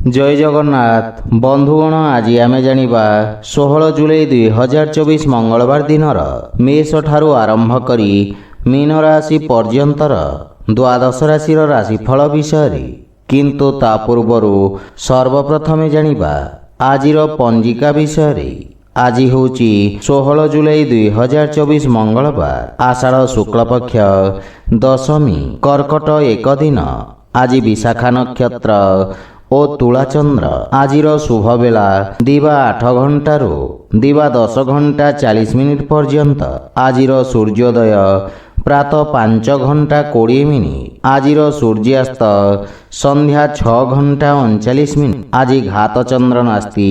जय जगन्नाथ बंधुगण आज आमे जानिबा 16 जुलाई 2024 मंगलवार दिनर मेष ठारू आरंभ करी मीन राशि पर्यंतर द्वादश राशि राशिफल विषय किंतु ता पूर्व सर्वप्रथमे जानिबा आजिर पंजिका विषय। आज होची 16 जुलाई 2024 मंगलवार आषाढ़ शुक्ल पक्ष दशमी कर्कट एक दिन। आज विशाखा नक्षत्र ओ तुला चंद्र। आजिर शुभ बेला दिवा 8 घंटारू दिवा 10 घंटा 40 मिनिट पर्यंत। आजिर सूर्योदय प्रातः 5 घंटा 20 मिनिट। आजिर सूर्यास्त संध्या 6 घंटा 39 मिनिट। आज घात चंद्र नास्ति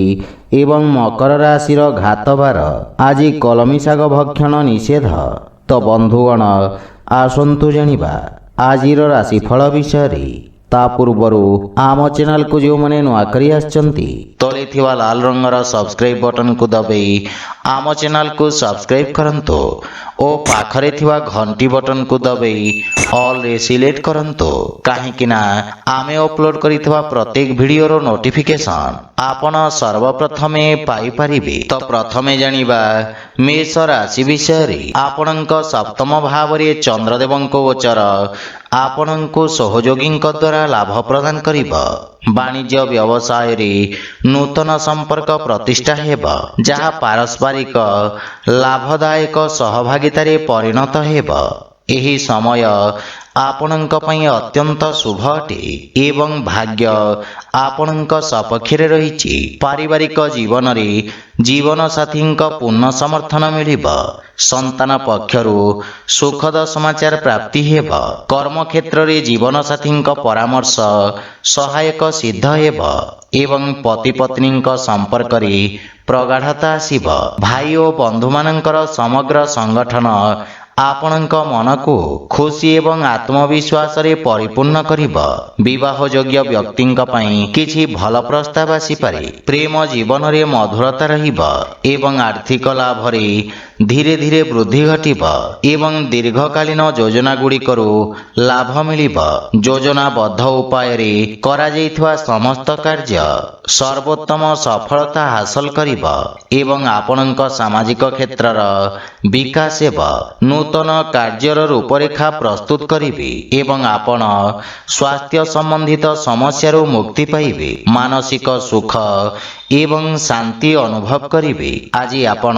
एवं मकर राशि घात बार। आज कलमी शाग भक्षण निषेध। तो बंधुगण आसंतु जानिबा आजिर राशिफल विषय। ता पूर्वर आम चैनल को जो मैंने नुआ करी आछंती तले थिवा लाल रंगर सब्सक्राइब बटन को दबाई आम चैनल को सब्सक्राइब करंतो ओ पाखरे थिवा घंटी बटन को दबाई ऑल रे सिलेक्ट करंतो काहेकि ना आमे अपलोड करिथवा प्रत्येक वीडियो रो नोटिफिकेशन आपण सर्वप्रथमे पाई परिबे। तो प्रथमे जानिबा मेष राशि विषय। आपणक सप्तम भावरे चंद्रदेवंक गोचर आपणको सहयोगी द्वारा लाभ प्रदान करिब। वाणिज्य व्यवसाय रे नूतन संपर्क प्रतिष्ठा हेब जहा पारस्परिक लाभदायक सहभागितारे परिणत हेब। एही समय आपणक पई अत्यंत शुभ अटे एवं भाग्य आपणक सपक्षरे रहिछि। पारिवारिक जीवन रे जीवन साथी पूर्ण समर्थन मिलिब। संतान पक्षरु सुखद समाचार प्राप्ति हेब। कर्म क्षेत्र रे जीवन साथी परामर्श सहायक सिद्ध हेब एवं पति पत्नी संपर्क रे प्रगाढ़ता आसिब। भाई और बंधु मानकर समग्र संगठन आपणक मन को खुशी एवं आत्मविश्वास रे परिपूर्ण करिब। विवाह योग्य व्यक्ति किछि भल प्रस्ताव आसीपारे। प्रेम जीवन रे मधुरता रहिब एवं आर्थिक लाभ रे धीरे धीरे वृद्धि घटिब एवं दीर्घकालीन योजना गुड़िकरू लाभ मिलिब। योजनाबद्ध उपाय रे करा जाइथवा समस्त कार्य सर्वोत्तम सफलता हासिल करिब एवं आपणक सामाजिक क्षेत्रर विकास हेब। नूतन कार्यर रूपरेखा प्रस्तुत करिबे एवं आपण स्वास्थ्य संबंधित समस्यारू मुक्ति पाइबे। मानसिक सुख एवं शांति अनुभव करिबे। आज आपण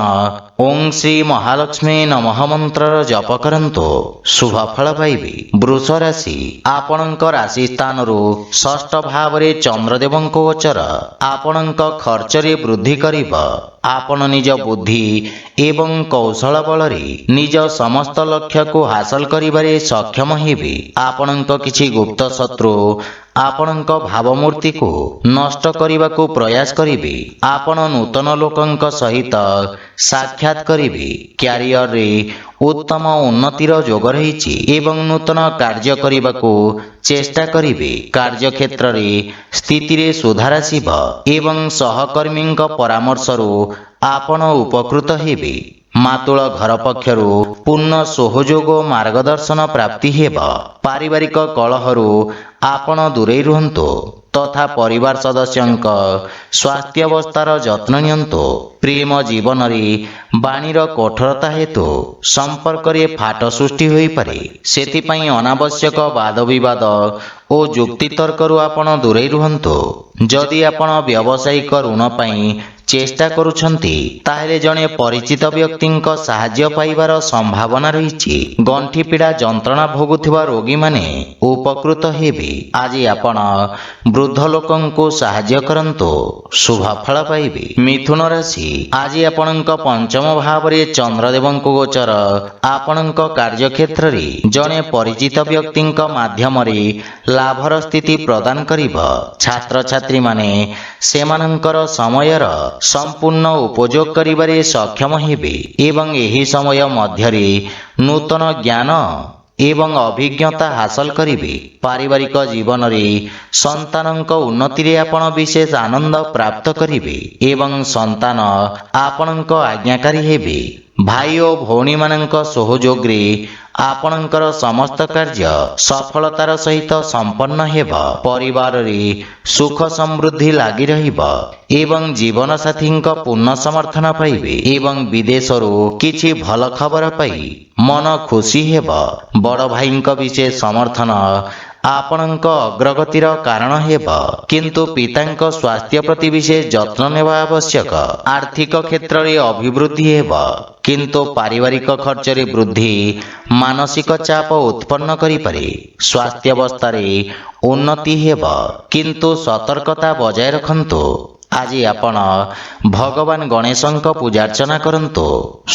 ओं श्री महालक्ष्मी नमः मंत्र जप करंतो शुभ फल पाइबे। वृष राशि आपणक राशि स्थान षष्ठ भाव रे चंद्रदेवंक गोचर आपणक खर्च रे वृद्धि करिब। आपण निज बुद्धि एवं कौशल बल रे निज समस्त लक्ष्य को हासिल करिबारे सक्षम हेबे। आपणक किछि गुप्त शत्रु आपणक भावमूर्ति को नष्ट करने को प्रयास करिबे। आपण नूतन लोकंक सहित साक्षात करिबे। क्यारियर रे उत्तम उन्नतिर जोग रहिछि एवं नूतन कार्य करने को चेष्टा करिबे। कार्य क्षेत्र रे स्थिति रे सुधार आसिब एवं सहकर्मी परामर्श आपण उपकृत हेबे। मातुल घर पक्षरु पूर्ण सहयोग मार्गदर्शन प्राप्ति हेब। पारिवारिक कलहरु आपण दूरे रुहंतो तथा परिवार सदस्यंक स्वास्थ्य अवस्थार जत्न नियंतो। प्रेम जीवन रे बाणीर कठोरता हेतु संपर्क रे फाट सृष्टि होई पारे। सेथिपई अनावश्यक वाद विवाद ओ जुक्ति तर्करु आपण दूरे रुहंतो। जदि आपण व्यावसायिक ऋण पई चेष्टा करुछंती ताहेले जणे परिचित व्यक्ति साहाय्य पाइबार संभावना रहिछि। गंठी पीड़ा जंत्रणा भोगुथिबा रोगी माने उपकृत हेबे। आज आपण वृद्ध लोकंको साहाय्य करंतो शुभ फल पाइबे। मिथुन राशि आज आपणक पंचम भाव रे चंद्रदेवंक गोचर आपणक कार्य क्षेत्र रे जणे परिचित व्यक्ति माध्यम रे लाभर स्थिति प्रदान करिब। छात्र छात्री माने सेमानंकर समयर संपूर्ण उपयोग करिबारे सक्षम हेबे एवं एही समय मध्यरे नूतन ज्ञान एवं अभिज्ञता हासिल करिबे। पारिवारिक जीवन रे संतानक उन्नति रे आपण विशेष आनंद प्राप्त करिबे एवं संतान आपणक आज्ञाकारी हेबे। ଭାଇ ଓ ଭଉଣୀମାନଙ୍କ ସହଯୋଗରେ ଆପଣଙ୍କର ସମସ୍ତ କାର୍ଯ୍ୟ ସଫଳତାର ସହିତ ସମ୍ପନ୍ନ ହେବ। ପରିବାରରେ ସୁଖ ସମୃଦ୍ଧି ଲାଗି ରହିବ ଏବଂ ଜୀବନସାଥୀଙ୍କ ପୂର୍ଣ୍ଣ ସମର୍ଥନ ପାଇବେ ଏବଂ ବିଦେଶରୁ କିଛି ଭଲ ଖବର ପାଇ ମନ ଖୁସି ହେବ। ବଡ଼ ଭାଇଙ୍କ ବିଶେଷ ସମର୍ଥନ ଆପଣଙ୍କ ଅଗ୍ରଗତିର କାରଣ ହେବ, କିନ୍ତୁ ପିତାଙ୍କ ସ୍ୱାସ୍ଥ୍ୟ ପ୍ରତି ବିଶେଷ ଯତ୍ନ ନେବା ଆବଶ୍ୟକ। ଆର୍ଥିକ କ୍ଷେତ୍ରରେ ଅଭିବୃଦ୍ଧି ହେବ, କିନ୍ତୁ ପାରିବାରିକ ଖର୍ଚ୍ଚରେ ବୃଦ୍ଧି ମାନସିକ ଚାପ ଉତ୍ପନ୍ନ କରିପାରେ। ସ୍ୱାସ୍ଥ୍ୟାବସ୍ଥାରେ ଉନ୍ନତି ହେବ, କିନ୍ତୁ ସତର୍କତା ବଜାୟ ରଖନ୍ତୁ। ଆଜି ଆପଣ ଭଗବାନ ଗଣେଶଙ୍କ ପୂଜାର୍ଚ୍ଚନା କରନ୍ତୁ,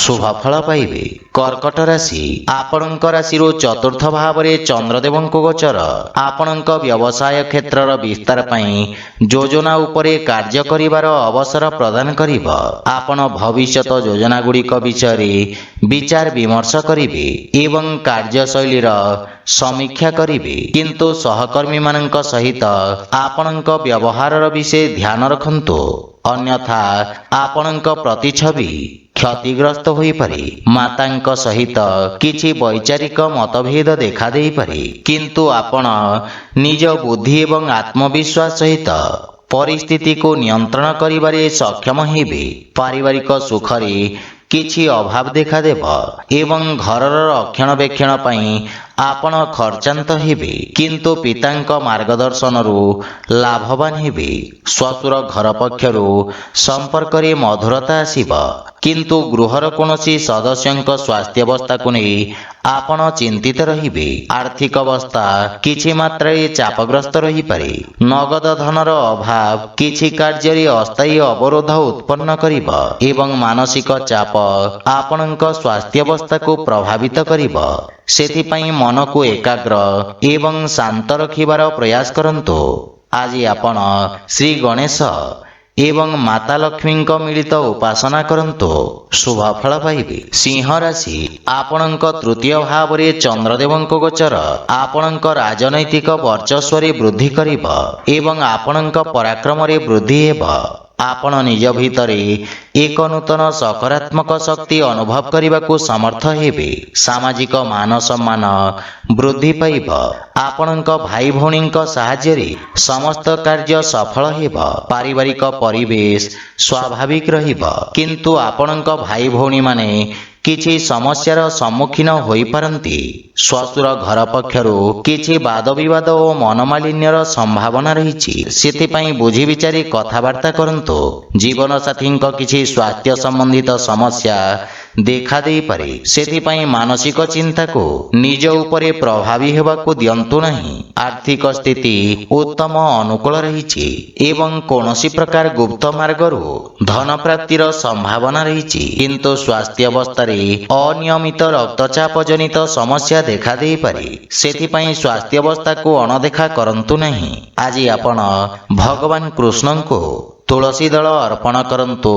ଶୁଭ ଫଳ ପାଇବେ। କର୍କଟ ରାଶି, ଆପଣଙ୍କ ରାଶିରୁ ଚତୁର୍ଥ ଭାବରେ ଚନ୍ଦ୍ରଦେବଙ୍କ ଗୋଚର ଆପଣଙ୍କ ବ୍ୟବସାୟ କ୍ଷେତ୍ରର ବିସ୍ତାର ପାଇଁ ଯୋଜନା ଉପରେ କାର୍ଯ୍ୟ କରିବାର ଅବସର ପ୍ରଦାନ କରିବ। ଆପଣ ଭବିଷ୍ୟତ ଯୋଜନାଗୁଡ଼ିକ ବିଷୟରେ ବିଚାର ବିମର୍ଶ କରିବେ ଏବଂ କାର୍ଯ୍ୟଶୈଳୀର ସମୀକ୍ଷା କରିବେ, କିନ୍ତୁ ସହକର୍ମୀମାନଙ୍କ ସହିତ ଆପଣଙ୍କ ବ୍ୟବହାରର ବିଶେଷ ଧ୍ୟାନ ରଖନ୍ତୁ, ଅନ୍ୟଥା ଆପଣଙ୍କ ପ୍ରତିଛବି କ୍ଷତିଗ୍ରସ୍ତ ହୋଇପାରେ। ମାତାଙ୍କ ସହିତ କିଛି ବୈଚାରିକ ମତଭେଦ ଦେଖାଦେଇପାରେ, କିନ୍ତୁ ଆପଣ ନିଜ ବୁଦ୍ଧି ଏବଂ ଆତ୍ମବିଶ୍ୱାସ ସହିତ ପରିସ୍ଥିତିକୁ ନିୟନ୍ତ୍ରଣ କରିବାରେ ସକ୍ଷମ ହେବେ। ପାରିବାରିକ ସୁଖରେ କିଛି ଅଭାବ ଦେଖାଦେବ ଏବଂ ଘରର ରକ୍ଷଣାବେକ୍ଷଣ ପାଇଁ ଆପଣ ଖର୍ଚ୍ଚାନ୍ତ ହେବେ, କିନ୍ତୁ ପିତାଙ୍କ ମାର୍ଗଦର୍ଶନରୁ ଲାଭବାନ ହେବେ। ଶ୍ୱଶୁର ଘର ପକ୍ଷରୁ ସମ୍ପର୍କରେ ମଧୁରତା ଆସିବ, କିନ୍ତୁ ଗୃହର କୌଣସି ସଦସ୍ୟଙ୍କ ସ୍ୱାସ୍ଥ୍ୟାବସ୍ଥାକୁ ନେଇ ଆପଣ ଚିନ୍ତିତ ରହିବେ। ଆର୍ଥିକ ଅବସ୍ଥା କିଛି ମାତ୍ରାରେ ଚାପଗ୍ରସ୍ତ ରହିପାରେ। ନଗଦ ଧନର ଅଭାବ କିଛି କାର୍ଯ୍ୟରେ ଅସ୍ଥାୟୀ ଅବରୋଧ ଉତ୍ପନ୍ନ କରିବ ଏବଂ ମାନସିକ ଚାପ ଆପଣଙ୍କ ସ୍ୱାସ୍ଥ୍ୟାବସ୍ଥାକୁ ପ୍ରଭାବିତ କରିବ। ସେଥିପାଇଁ ମନକୁ ଏକାଗ୍ର ଏବଂ ଶାନ୍ତ ରଖିବାର ପ୍ରୟାସ କରନ୍ତୁ। ଆଜି ଆପଣ ଶ୍ରୀ ଗଣେଶ ଏବଂ ମାତା ଲକ୍ଷ୍ମୀଙ୍କ ମିଳିତ ଉପାସନା କରନ୍ତୁ, ଶୁଭ ଫଳ ପାଇବେ। ସିଂହ ରାଶି, ଆପଣଙ୍କ ତୃତୀୟ ଭାବରେ ଚନ୍ଦ୍ରଦେବଙ୍କ ଗୋଚର ଆପଣଙ୍କ ରାଜନୈତିକ ବର୍ଚସ୍ୱରେ ବୃଦ୍ଧି କରିବ ଏବଂ ଆପଣଙ୍କ ପରାକ୍ରମରେ ବୃଦ୍ଧି ହେବ। ଆପଣ ନିଜ ଭିତରେ ଏକ ନୂତନ ସକାରାତ୍ମକ ଶକ୍ତି ଅନୁଭବ କରିବାକୁ ସମର୍ଥ ହେବେ। ସାମାଜିକ ମାନ ସମ୍ମାନ ବୃଦ୍ଧି ପାଇବ। ଆପଣଙ୍କ ଭାଇ ଭଉଣୀଙ୍କ ସାହାଯ୍ୟରେ ସମସ୍ତ କାର୍ଯ୍ୟ ସଫଳ ହେବ। ପାରିବାରିକ ପରିବେଶ ସ୍ୱାଭାବିକ ରହିବ, କିନ୍ତୁ ଆପଣଙ୍କ ଭାଇ ଭଉଣୀମାନେ କିଛି ସମସ୍ୟାର ସମ୍ମୁଖୀନ ହୋଇପାରନ୍ତି। ଶ୍ୱଶୁର ଘର ପକ୍ଷରୁ କିଛି ବାଦବିବାଦ ଓ ମନମାଳିନ୍ୟର ସମ୍ଭାବନା ରହିଛି, ସେଥିପାଇଁ ବୁଝି ବିଚାରି କଥାବାର୍ତ୍ତା କରନ୍ତୁ। ଜୀବନସାଥୀଙ୍କ କିଛି ସ୍ୱାସ୍ଥ୍ୟ ସମ୍ବନ୍ଧିତ ସମସ୍ୟା ଦେଖାଦେଇପାରେ, ସେଥିପାଇଁ ମାନସିକ ଚିନ୍ତାକୁ ନିଜ ଉପରେ ପ୍ରଭାବୀ ହେବାକୁ ଦିଅନ୍ତୁ ନାହିଁ। ଆର୍ଥିକ ସ୍ଥିତି ଉତ୍ତମ ଅନୁକୂଳ ରହିଛି ଏବଂ କୌଣସି ପ୍ରକାର ଗୁପ୍ତ ମାର୍ଗରୁ ଧନ ପ୍ରାପ୍ତିର ସମ୍ଭାବନା ରହିଛି, କିନ୍ତୁ ସ୍ୱାସ୍ଥ୍ୟାବସ୍ଥାରେ ଅନିୟମିତ ରକ୍ତଚାପ ଜନିତ ସମସ୍ୟା ଦେଖାଦେଇପାରେ, ସେଥିପାଇଁ ସ୍ୱାସ୍ଥ୍ୟାବସ୍ଥାକୁ ଅଣଦେଖା କରନ୍ତୁ ନାହିଁ। ଆଜି ଆପଣ ଭଗବାନ କୃଷ୍ଣଙ୍କୁ ତୁଳସୀ ଦଳ ଅର୍ପଣ କରନ୍ତୁ,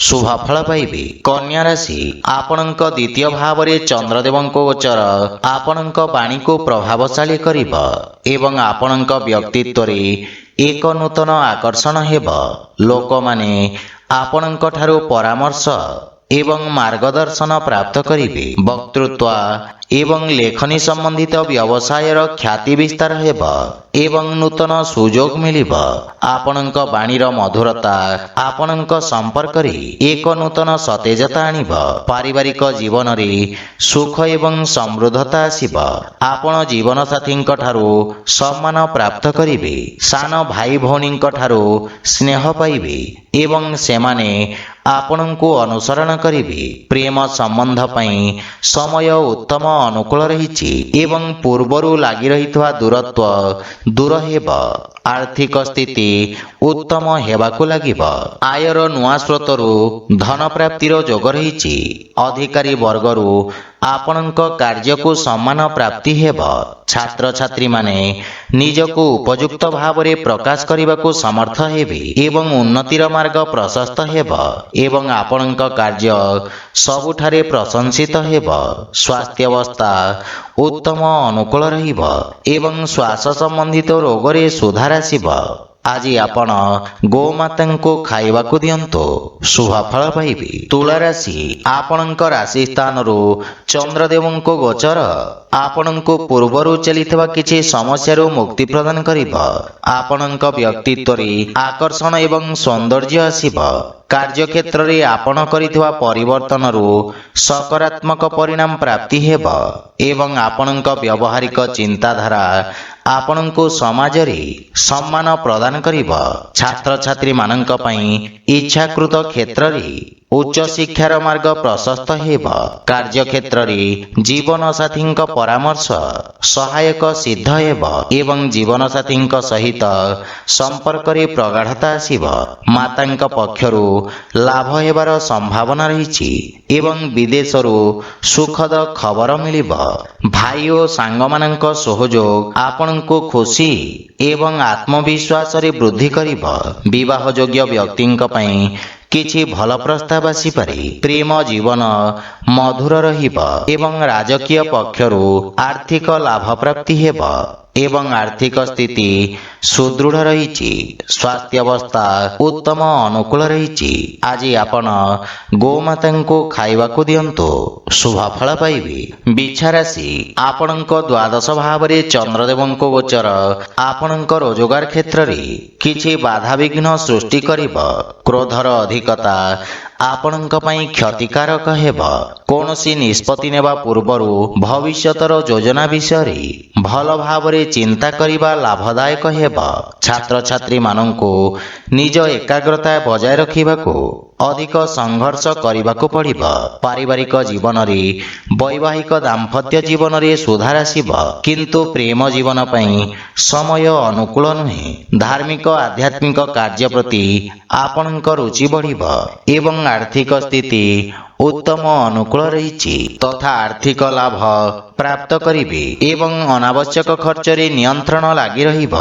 ଶୁଭ ଫଳ ପାଇବେ। କନ୍ୟା ରାଶି, ଆପଣଙ୍କ ଦ୍ୱିତୀୟ ଭାବରେ ଚନ୍ଦ୍ରଦେବଙ୍କ ଗୋଚର ଆପଣଙ୍କ ବାଣୀକୁ ପ୍ରଭାବଶାଳୀ କରିବ ଏବଂ ଆପଣଙ୍କ ବ୍ୟକ୍ତିତ୍ୱରେ ଏକ ନୂତନ ଆକର୍ଷଣ ହେବ। ଲୋକମାନେ ଆପଣଙ୍କ ଠାରୁ ପରାମର୍ଶ ଏବଂ ମାର୍ଗଦର୍ଶନ ପ୍ରାପ୍ତ କରିବେ। ବକ୍ତୃତ୍ୱ ଏବଂ ଲେଖନୀ ସମ୍ବନ୍ଧିତ ବ୍ୟବସାୟର ଖ୍ୟାତି ବିସ୍ତାର ହେବ ଏବଂ ନୂତନ ସୁଯୋଗ ମିଳିବ। ଆପଣଙ୍କ ବାଣୀର ମଧୁରତା ଆପଣଙ୍କ ସମ୍ପର୍କରେ ଏକ ନୂତନ ସତେଜତା ଆଣିବ। ପାରିବାରିକ ଜୀବନରେ ସୁଖ ଏବଂ ସମୃଦ୍ଧତା ଆସିବ। ଆପଣ ଜୀବନସାଥୀଙ୍କ ଠାରୁ ସମ୍ମାନ ପ୍ରାପ୍ତ କରିବେ। ସାନ ଭାଇ ଭଉଣୀଙ୍କ ଠାରୁ ସ୍ନେହ ପାଇବେ ଏବଂ ସେମାନେ ଆପଣଙ୍କୁ ଅନୁସରଣ କରିବେ। ପ୍ରେମ ସମ୍ବନ୍ଧ ପାଇଁ ସମୟ ଉତ୍ତମ ଅନୁକୂଳ ରହିଛି ଏବଂ ପୂର୍ବରୁ ଲାଗି ରହିଥିବା ଦୂରତ୍ୱ ଦୂର ହେବ। ଆର୍ଥିକ ସ୍ଥିତି ଉତ୍ତମ ହେବାକୁ ଲାଗିବ। ଆୟର ନୂଆ ସ୍ରୋତରୁ ଧନ ପ୍ରାପ୍ତିର ଯୋଗ ରହିଛି। ଅଧିକାରୀ ବର୍ଗରୁ ଆପଣଙ୍କ କାର୍ଯ୍ୟକୁ ସମ୍ମାନ ପ୍ରାପ୍ତି ହେବ। ଛାତ୍ରଛାତ୍ରୀମାନେ ନିଜକୁ ଉପଯୁକ୍ତ ଭାବରେ ପ୍ରକାଶ କରିବାକୁ ସମର୍ଥ ହେବେ ଏବଂ ଉନ୍ନତିର ମାର୍ଗ ପ୍ରଶସ୍ତ ହେବ ଏବଂ ଆପଣଙ୍କ କାର୍ଯ୍ୟ ସବୁଠାରେ ପ୍ରଶଂସିତ ହେବ। ସ୍ୱାସ୍ଥ୍ୟାବସ୍ଥା ଉତ୍ତମ ଅନୁକୂଳ ରହିବ ଏବଂ ଶ୍ୱାସ ସମ୍ବନ୍ଧିତ ରୋଗରେ ସୁଧାର ଆସିବ। ଆଜି ଆପଣ ଗୋମାତାଙ୍କୁ ଖାଇବାକୁ ଦିଅନ୍ତୁ, ଶୁଭଫଳ ପାଇବେ। ତୁଳା ରାଶି, ଆପଣଙ୍କ ରାଶି ସ୍ଥାନରୁ ଚନ୍ଦ୍ରଦେବଙ୍କ ଗୋଚର ଆପଣଙ୍କୁ ପୂର୍ବରୁ ଚାଲିଥିବା କିଛି ସମସ୍ୟାରୁ ମୁକ୍ତି ପ୍ରଦାନ କରିବ। ଆପଣଙ୍କ ବ୍ୟକ୍ତିତ୍ୱରେ ଆକର୍ଷଣ ଏବଂ ସୌନ୍ଦର୍ଯ୍ୟ ଆସିବ। କାର୍ଯ୍ୟକ୍ଷେତ୍ରରେ ଆପଣ କରିଥିବା ପରିବର୍ତ୍ତନରୁ ସକାରାତ୍ମକ ପରିଣାମ ପ୍ରାପ୍ତି ହେବ ଏବଂ ଆପଣଙ୍କ ବ୍ୟବହାରିକ ଚିନ୍ତାଧାରା ଆପଣଙ୍କୁ ସମାଜରେ ସମ୍ମାନ ପ୍ରଦାନ କରିବ। ଛାତ୍ରଛାତ୍ରୀମାନଙ୍କ ପାଇଁ ଇଚ୍ଛାକୃତ କ୍ଷେତ୍ରରେ ଉଚ୍ଚଶିକ୍ଷାର ମାର୍ଗ ପ୍ରଶସ୍ତ ହେବ। କାର୍ଯ୍ୟକ୍ଷେତ୍ରରେ ଜୀବନସାଥୀଙ୍କ ପରାମର୍ଶ ସହାୟକ ସିଦ୍ଧ ହେବ ଏବଂ ଜୀବନସାଥୀଙ୍କ ସହିତ ସମ୍ପର୍କରେ ପ୍ରଗାଢ଼ତା ଆସିବ। ମାତାଙ୍କ ପକ୍ଷରୁ ଲାଭ ହେବାର ସମ୍ଭାବନା ରହିଛି ଏବଂ ବିଦେଶରୁ ସୁଖଦ ଖବର ମିଳିବ। ଭାଇ ଓ ସାଙ୍ଗମାନଙ୍କ ସହଯୋଗ ଆପଣଙ୍କୁ ଖୁସି ଏବଂ ଆତ୍ମବିଶ୍ୱାସରେ ବୃଦ୍ଧି କରିବ। ବିବାହ ଯୋଗ୍ୟ ବ୍ୟକ୍ତିଙ୍କ ପାଇଁ କିଛି ଭଲ ପ୍ରସ୍ତାବ ଆସିପାରେ। ପ୍ରେମ ଜୀବନ ମଧୁର ରହିବ ଏବଂ ରାଜକୀୟ ପକ୍ଷରୁ ଆର୍ଥିକ ଲାଭ ପ୍ରାପ୍ତି ହେବ ଏବଂ ଆର୍ଥିକ ସ୍ଥିତି ସୁଦୃଢ଼ ରହିଛି। ସ୍ୱାସ୍ଥ୍ୟାବସ୍ଥା ଉତ୍ତମ ଅନୁକୂଳ ରହିଛି। ଆଜି ଆପଣ ଗୋମାତାଙ୍କୁ ଖାଇବାକୁ ଦିଅନ୍ତୁ, ଶୁଭଫଳ ପାଇବେ। ବିଛା ରାଶି, ଆପଣଙ୍କ ଦ୍ୱାଦଶ ଭାବରେ ଚନ୍ଦ୍ରଦେବଙ୍କ ଗୋଚର ଆପଣଙ୍କ ରୋଜଗାର କ୍ଷେତ୍ରରେ କିଛି ବାଧାବିଘ୍ନ ସୃଷ୍ଟି କରିବ। କ୍ରୋଧର ଅଧିକତା ଆପଣଙ୍କ ପାଇଁ କ୍ଷତିକାରକ ହେବ। କୌଣସି ନିଷ୍ପତ୍ତି ନେବା ପୂର୍ବରୁ ଭବିଷ୍ୟତର ଯୋଜନା ବିଷୟରେ ଭଲ ଭାବରେ ଚିନ୍ତା କରିବା ଲାଭଦାୟକ ହେବ। ଛାତ୍ରଛାତ୍ରୀମାନଙ୍କୁ ନିଜ ଏକାଗ୍ରତା ବଜାୟ ରଖିବାକୁ ଅଧିକ ସଂଘର୍ଷ କରିବାକୁ ପଡ଼ିବ। ପାରିବାରିକ ଜୀବନରେ ବୈବାହିକ ଦାମ୍ପତ୍ୟ ଜୀବନରେ ସୁଧାର ଆସିବ, କିନ୍ତୁ ପ୍ରେମ ଜୀବନ ପାଇଁ ସମୟ ଅନୁକୂଳ ନୁହେଁ। ଧାର୍ମିକ ଆଧ୍ୟାତ୍ମିକ କାର୍ଯ୍ୟ ପ୍ରତି ଆପଣଙ୍କ ରୁଚି ବଢ଼ିବ ଏବଂ ଆର୍ଥିକ ସ୍ଥିତି ଉତ୍ତମ ଅନୁକୂଳ ରହିଛି ତଥା ଆର୍ଥିକ ଲାଭ ପ୍ରାପ୍ତ କରିବେ ଏବଂ ଅନାବଶ୍ୟକ ଖର୍ଚ୍ଚରେ ନିୟନ୍ତ୍ରଣ ଲାଗି ରହିବ।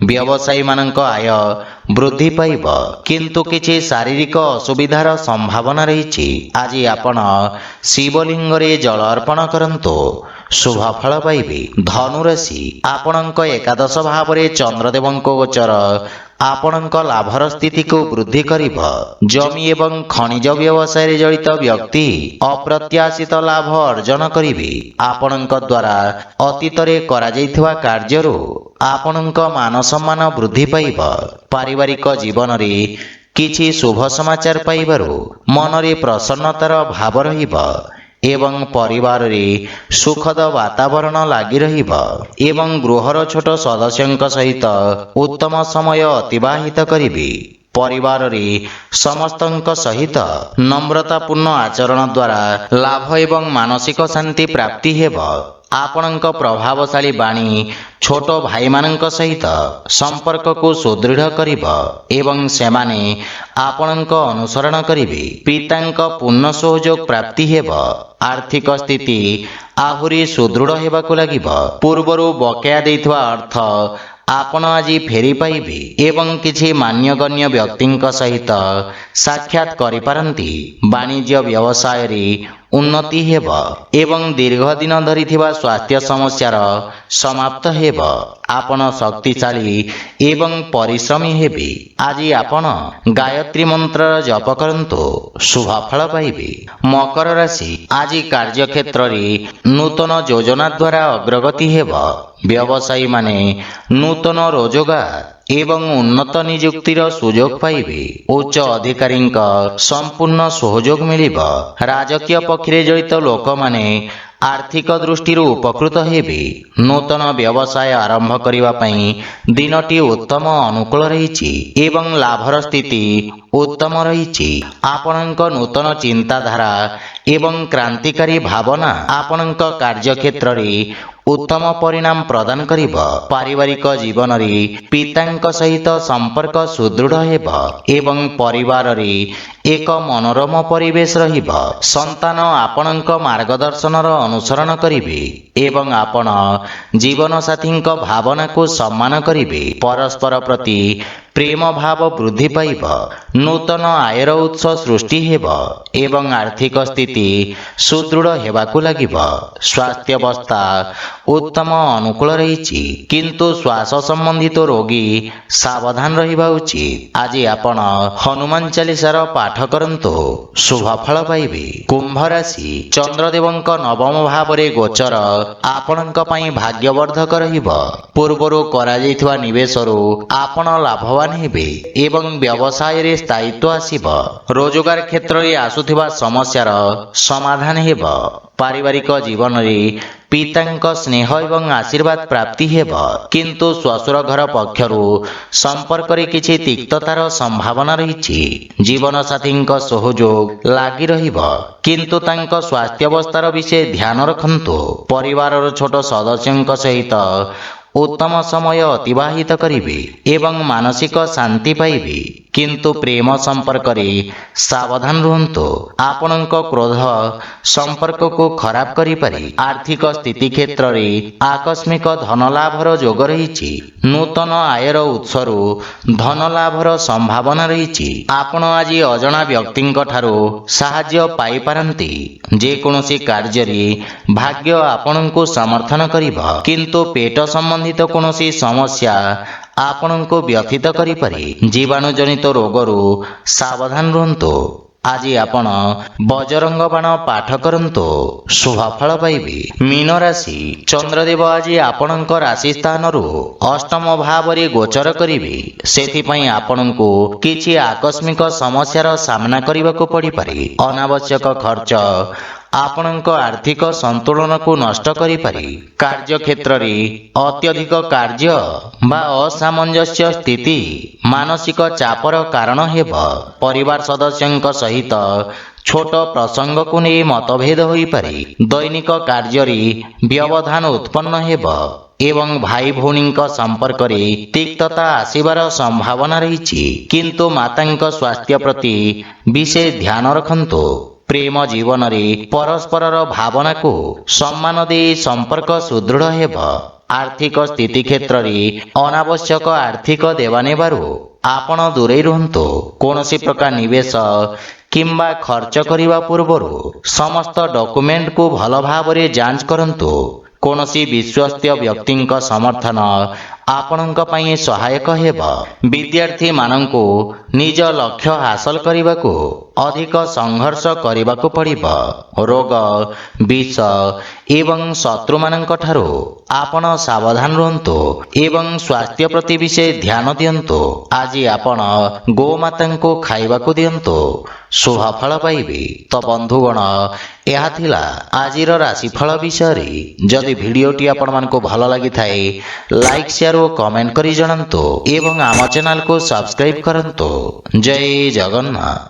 ବ୍ୟବସାୟୀମାନଙ୍କ ଆୟ ବୃଦ୍ଧି ପାଇବ, କିନ୍ତୁ କିଛି ଶାରୀରିକ ଅସୁବିଧାର ସମ୍ଭାବନା ରହିଛି। ଆଜି ଆପଣ ଶିବଲିଙ୍ଗରେ ଜଳ ଅର୍ପଣ କରନ୍ତୁ, ଶୁଭଫଳ ପାଇବେ। ଧନୁରାଶି, ଆପଣଙ୍କ ଏକାଦଶ ଭାବରେ ଚନ୍ଦ୍ରଦେବଙ୍କ ଗୋଚର ଆପଣଙ୍କ ଲାଭର ସ୍ଥିତିକୁ ବୃଦ୍ଧି କରିବ। ଜମି ଏବଂ ଖଣିଜ ବ୍ୟବସାୟରେ ଜଡ଼ିତ ବ୍ୟକ୍ତି ଅପ୍ରତ୍ୟାଶିତ ଲାଭ ଅର୍ଜନ କରିବେ। ଆପଣଙ୍କ ଦ୍ୱାରା ଅତୀତରେ କରାଯାଇଥିବା କାର୍ଯ୍ୟରୁ ଆପଣଙ୍କ ମାନସମ୍ମାନ ବୃଦ୍ଧି ପାଇବ। ପାରିବାରିକ ଜୀବନରେ କିଛି ଶୁଭ ସମାଚାର ପାଇବାରୁ ମନରେ ପ୍ରସନ୍ନତାର ଭାବ ରହିବ ଏବଂ ପରିବାରରେ ସୁଖଦ ବାତାବରଣ ଲାଗି ରହିବ ଏବଂ ଗୃହର ଛୋଟ ସଦସ୍ୟଙ୍କ ସହିତ ଉତ୍ତମ ସମୟ ଅତିବାହିତ କରିବେ। ପରିବାରରେ ସମସ୍ତଙ୍କ ସହିତ নম্রতাପୂର୍ଣ୍ଣ ଆଚରଣ ଦ୍ୱାରା ଲାଭ ଏବଂ ମାନସିକ ଶାନ୍ତି ପ୍ରାପ୍ତି ହେବ। ଆପଣଙ୍କ ପ୍ରଭାବଶାଳୀ ବାଣୀ ଛୋଟ ଭାଇମାନଙ୍କ ସହିତ ସମ୍ପର୍କକୁ ସୁଦୃଢ଼ କରିବ ଏବଂ ସେମାନେ ଆପଣଙ୍କ ଅନୁସରଣ କରିବେ। ପିତାଙ୍କ ପୂର୍ଣ୍ଣ ସହଯୋଗ ପ୍ରାପ୍ତି ହେବ। ଆର୍ଥିକ ସ୍ଥିତି ଆହୁରି ସୁଦୃଢ଼ ହେବାକୁ ଲାଗିବ। ପୂର୍ବରୁ ବକେୟା ଦେଇଥିବା ଅର୍ଥ ଆପଣ ଆଜି ଫେରି ପାଇବେ ଏବଂ କିଛି ମାନ୍ୟଗଣ୍ୟ ବ୍ୟକ୍ତିଙ୍କ ସହିତ ସାକ୍ଷାତ କରିପାରନ୍ତି। ବାଣିଜ୍ୟ ବ୍ୟବସାୟରେ ଉନ୍ନତି ହେବ ଏବଂ ଦୀର୍ଘଦିନ ଧରିଥିବା ସ୍ୱାସ୍ଥ୍ୟ ସମସ୍ୟାର ସମାପ୍ତ ହେବ। ଆପଣ ଶକ୍ତିଶାଳୀ ଏବଂ ପରିଶ୍ରମୀ ହେବେ। ଆଜି ଆପଣ ଗାୟତ୍ରୀ ମନ୍ତ୍ରର ଜପ କରନ୍ତୁ, ଶୁଭଫଳ ପାଇବେ। ମକର ରାଶି, ଆଜି କାର୍ଯ୍ୟକ୍ଷେତ୍ରରେ ନୂତନ ଯୋଜନା ଦ୍ୱାରା ଅଗ୍ରଗତି ହେବ। ବ୍ୟବସାୟୀମାନେ ନୂତନ ରୋଜଗାର ଏବଂ ଉନ୍ନତ ନିଯୁକ୍ତିର ସୁଯୋଗ ପାଇବେ। ଉଚ୍ଚ ଅଧିକାରୀଙ୍କ ସମ୍ପୂର୍ଣ୍ଣ ସହଯୋଗ ମିଳିବ। ରାଜକୀୟ ପକ୍ଷରେ ଜଡ଼ିତ ଲୋକମାନେ ଆର୍ଥିକ ଦୃଷ୍ଟିରୁ ଉପକୃତ ହେବେ। ନୂତନ ବ୍ୟବସାୟ ଆରମ୍ଭ କରିବା ପାଇଁ ଦିନଟି ଉତ୍ତମ ଅନୁକୂଳ ରହିଛି ଏବଂ ଲାଭର ସ୍ଥିତି ଉତ୍ତମ ରହିଛି। ଆପଣଙ୍କ ନୂତନ ଚିନ୍ତାଧାରା ଏବଂ କ୍ରାନ୍ତିକାରୀ ଭାବନା ଆପଣଙ୍କ କାର୍ଯ୍ୟକ୍ଷେତ୍ରରେ ଉତ୍ତମ ପରିଣାମ ପ୍ରଦାନ କରିବ। ପାରିବାରିକ ଜୀବନରେ ପିତାଙ୍କ ସହିତ ସମ୍ପର୍କ ସୁଦୃଢ଼ ହେବ ଏବଂ ପରିବାରରେ ଏକ ମନୋରମ ପରିବେଶ ରହିବ। ସନ୍ତାନ ଆପଣଙ୍କ ମାର୍ଗଦର୍ଶନର ଅନୁସରଣ କରିବେ ଏବଂ ଆପଣ ଜୀବନସାଥୀଙ୍କ ଭାବନାକୁ ସମ୍ମାନ କରିବେ। ପରସ୍ପର ପ୍ରତି ପ୍ରେମ ଭାବ ବୃଦ୍ଧି ପାଇବ। ନୂତନ ଆୟର ଉତ୍ସ ସୃଷ୍ଟି ହେବ ଏବଂ ଆର୍ଥିକ ସ୍ଥିତି ସୁଦୃଢ଼ ହେବାକୁ ଲାଗିବ। ସ୍ୱାସ୍ଥ୍ୟାବସ୍ଥା ଉତ୍ତମ ଅନୁକୂଳ ରହିଛି, କିନ୍ତୁ ଶ୍ୱାସ ସମ୍ବନ୍ଧିତ ରୋଗୀ ସାବଧାନ ରହିବା ଉଚିତ। ଆଜି ଆପଣ ହନୁମାନ ଚାଳିଶାର ପାଠ କରନ୍ତୁ, ଶୁଭ ଫଳ ପାଇବେ। କୁମ୍ଭ ରାଶି, ଚନ୍ଦ୍ରଦେବଙ୍କ ନବମ ଭାବରେ ଗୋଚର ଆପଣଙ୍କ ପାଇଁ ଭାଗ୍ୟବର୍ଦ୍ଧକ ରହିବ। ପୂର୍ବରୁ କରାଯାଇଥିବା ନିବେଶରୁ ଆପଣ ଲାଭବାନ ହେବେ ଏବଂ ବ୍ୟବସାୟରେ ସ୍ଥାୟିତ୍ୱ ଆସିବ। ରୋଜଗାର କ୍ଷେତ୍ରରେ ଆସୁଥିବା ସମସ୍ୟାର ସମାଧାନ ହେବ। ପାରିବାରିକ ଜୀବନରେ ପିତାଙ୍କ ସ୍ନେହ ଏବଂ ଆଶୀର୍ବାଦ ପ୍ରାପ୍ତି ହେବ, କିନ୍ତୁ ଶ୍ୱଶୁର ଘର ପକ୍ଷରୁ ସମ୍ପର୍କରେ କିଛି ତିକ୍ତତାର ସମ୍ଭାବନା ରହିଛି। ଜୀବନସାଥୀଙ୍କ ସହଯୋଗ ଲାଗି ରହିବ, କିନ୍ତୁ ତାଙ୍କ ସ୍ୱାସ୍ଥ୍ୟାବସ୍ଥାର ବିଷୟ ଧ୍ୟାନ ରଖନ୍ତୁ। ପରିବାରର ଛୋଟ ସଦସ୍ୟଙ୍କ ସହିତ ଉତ୍ତମ ସମୟ ଅତିବାହିତ କରିବେ ଏବଂ ମାନସିକ ଶାନ୍ତି ପାଇବେ, କିନ୍ତୁ ପ୍ରେମ ସମ୍ପର୍କରେ ସାବଧାନ ରୁହନ୍ତୁ। ଆପଣଙ୍କ କ୍ରୋଧ ସମ୍ପର୍କକୁ ଖରାପ କରିପାରେ। ଆର୍ଥିକ ସ୍ଥିତି କ୍ଷେତ୍ରରେ ଆକସ୍ମିକ ଧନଲାଭର ଯୋଗ ରହିଛି। ନୂତନ ଆୟର ଉତ୍ସରୁ ଧନଲାଭର ସମ୍ଭାବନା ରହିଛି। ଆପଣ ଆଜି ଅଜଣା ବ୍ୟକ୍ତିଙ୍କ ଠାରୁ ସାହାଯ୍ୟ ପାଇପାରନ୍ତି। ଯେକୌଣସି କାର୍ଯ୍ୟରେ ଭାଗ୍ୟ ଆପଣଙ୍କୁ ସମର୍ଥନ କରିବ, କିନ୍ତୁ ପେଟ ସମ୍ବନ୍ଧିତ କୌଣସି ସମସ୍ୟା ଆପଣଙ୍କୁ ବ୍ୟଥିତ କରିପାରେ। ଜୀବାଣୁଜନିତ ରୋଗରୁ ସାବଧାନ ରୁହନ୍ତୁ। ଆଜି ଆପଣ ବଜରଙ୍ଗ ବାଣ ପାଠ କରନ୍ତୁ, ଶୁଭ ଫଳ ପାଇବେ। ମୀନ ରାଶି, ଚନ୍ଦ୍ରଦେବ ଆଜି ଆପଣଙ୍କ ରାଶି ସ୍ଥାନରୁ ଅଷ୍ଟମ ଭାବରେ ଗୋଚର କରିବେ। ସେଥିପାଇଁ ଆପଣଙ୍କୁ କିଛି ଆକସ୍ମିକ ସମସ୍ୟାର ସାମ୍ନା କରିବାକୁ ପଡ଼ିପାରେ। ଅନାବଶ୍ୟକ ଖର୍ଚ୍ଚ ଆପଣଙ୍କ ଆର୍ଥିକ ସନ୍ତୁଳନକୁ ନଷ୍ଟ କରିପାରେ। କାର୍ଯ୍ୟକ୍ଷେତ୍ରରେ ଅତ୍ୟଧିକ କାର୍ଯ୍ୟ ବା ଅସାମଞ୍ଜସ୍ୟ ସ୍ଥିତି ମାନସିକ ଚାପର କାରଣ ହେବ। ପରିବାର ସଦସ୍ୟଙ୍କ ସହିତ ଛୋଟ ପ୍ରସଙ୍ଗକୁ ନେଇ ମତଭେଦ ହୋଇପାରେ। ଦୈନିକ କାର୍ଯ୍ୟରେ ବ୍ୟବଧାନ ଉତ୍ପନ୍ନ ହେବ ଏବଂ ଭାଇ ଭଉଣୀଙ୍କ ସମ୍ପର୍କରେ ତିକ୍ତତା ଆସିବାର ସମ୍ଭାବନା ରହିଛି, କିନ୍ତୁ ମାତାଙ୍କ ସ୍ୱାସ୍ଥ୍ୟ ପ୍ରତି ବିଶେଷ ଧ୍ୟାନ ରଖନ୍ତୁ। ପ୍ରେମ ଜୀବନରେ ପରସ୍ପରର ଭାବନାକୁ ସମ୍ମାନ ଦେଇ ସମ୍ପର୍କ ସୁଦୃଢ଼ ହେବ। ଆର୍ଥିକ ସ୍ଥିତି କ୍ଷେତ୍ରରେ ଅନାବଶ୍ୟକ ଆର୍ଥିକ ଦେବାନେବାରୁ ଆପଣ ଦୂରେଇ ରୁହନ୍ତୁ। କୌଣସି ପ୍ରକାର ନିବେଶ କିମ୍ବା ଖର୍ଚ୍ଚ କରିବା ପୂର୍ବରୁ ସମସ୍ତ ଡକୁମେଣ୍ଟକୁ ଭଲ ଭାବରେ ଯାଞ୍ଚ କରନ୍ତୁ। କୌଣସି ବିଶ୍ୱସ୍ତ ବ୍ୟକ୍ତିଙ୍କ ସମର୍ଥନ ଆପଣଙ୍କ ପାଇଁ ସହାୟକ ହେବ। ବିଦ୍ୟାର୍ଥୀମାନଙ୍କୁ ନିଜ ଲକ୍ଷ୍ୟ ହାସଲ କରିବାକୁ ଅଧିକ ସଂଘର୍ଷ କରିବାକୁ ପଡ଼ିବ। ରୋଗ, ବିଷ ଏବଂ ଶତ୍ରୁମାନଙ୍କ ଠାରୁ ଆପଣ ସାବଧାନ ରୁହନ୍ତୁ ଏବଂ ସ୍ୱାସ୍ଥ୍ୟ ପ୍ରତି ବିଶେଷ ଧ୍ୟାନ ଦିଅନ୍ତୁ। ଆଜି ଆପଣ ଗୋମାତାଙ୍କୁ ଖାଇବାକୁ ଦିଅନ୍ତୁ, ଶୁଭ ଫଳ ପାଇବେ। ତ ବନ୍ଧୁଗଣ, ଏହା ଥିଲା ଆଜିର ରାଶିଫଳ ବିଷୟରେ। ଯଦି ଭିଡ଼ିଓଟି ଆପଣମାନଙ୍କୁ ଭଲ ଲାଗିଥାଏ, ଲାଇକ୍, ସେୟାର ଓ କମେଣ୍ଟ କରି ଜଣାନ୍ତୁ ଏବଂ ଆମ ଚ୍ୟାନେଲକୁ ସବସ୍କ୍ରାଇବ୍ କରନ୍ତୁ। ଜୟ ଜଗନ୍ନାଥ।